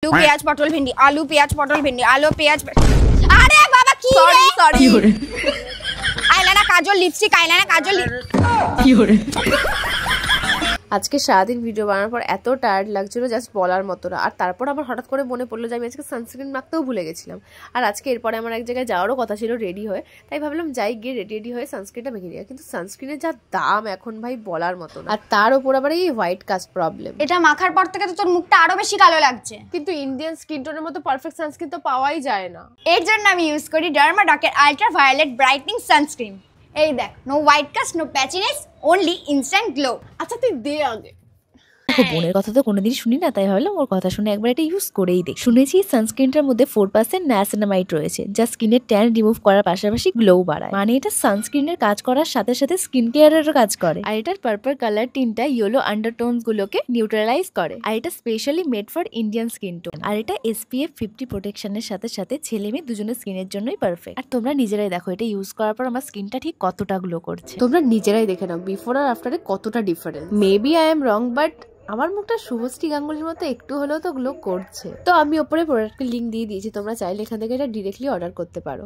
আলু পেঁয়াজ পটল ভেন্ডি, আলু পেঁয়াজ পটল ভেন্ডি, আলু পেঁয়াজ। আরে বাবা কি রে? সরি আইলাইনার কাজল লিপস্টিক, আইলাইনার কাজল কি করে। আজকে সারাদিন ভিডিও বানানোর পর এত টায়ার্ড লাগছিল জাস্ট বলার মতো না। আর তারপর আমার হঠাৎ করে মনে পড়লো যে আমি আজকে সানস্ক্রিন মাখতেও ভুলে গেছিলাম। আর আজকে এরপরে আমার এক জায়গায় যাওয়ারও কথা ছিল রেডি হয়ে, তাই ভাবলাম যাই গিয়ে রেডি হয়ে সানস্ক্রিনটা মেখে নিই। কিন্তু সানস্ক্রিনের যা দাম এখন ভাই বলার মতো না। আর তার উপর আবার এই হোয়াইট কাস্ট প্রবলেম। এটা মাখার পর থেকে তো তোর মুখটা আরো বেশি কালো লাগছে। কিন্তু ইন্ডিয়ান স্কিন টোনের মতো পারফেক্ট সানস্ক্রিন তো পাওয়াই যায় না। এর জন্য আমি ইউজ করি ডার্মাডকের আল্ট্রা ভায়োলেট ব্রাইটনিং সানস্ক্রিন। এই দেখ, no white cast, no patchiness, only instant glow. আচ্ছা তুই দে আগে। বোনের কথা তো কোনোদিন শুনি না, তাই ভাবলাম ওর কথা শুনে একবার এটা ইউজ করেই দেখ। শুনেছি সানস্ক্রিনটার মধ্যে 4% নায়াসিনামাইড রয়েছে, যা স্কিনের ট্যান রিমুভ করার পাশাপাশি গ্লো বাড়ায়। মানে এটা সানস্ক্রিনের কাজ করার সাথে সাথে স্কিন কেয়ারেরও কাজ করে। আর এটার পার্পল কালার টিনটা ইয়েলো আন্ডারটোনস গুলোকে নিউট্রালাইজ করে। আর এটা specially made for Indian skin tone. আর এটা SPF 50 প্রোটেকশনের সাথে সাথে ছেলে মেয়ে দুজনের স্কিনের জন্যই পারফেক্ট। আর তোমরা নিজেরাই দেখো এটা ইউজ করার পর আমার স্কিনটা ঠিক কতটা গ্লো করছে। তোমরা নিজেরাই দেখে নাও বিফোর আর আফটারে কতটা difference. Maybe I am wrong, but আমার মুখটা শুভশ্রী গাঙ্গুলির মতো একটু হলেও তো গ্লো করছে। তো আমি ওপরে প্রোডাক্টের লিঙ্ক দিয়ে দিয়েছি, তোমরা চাইলে এখান থেকে এটা ডিরেক্টলি অর্ডার করতে পারো।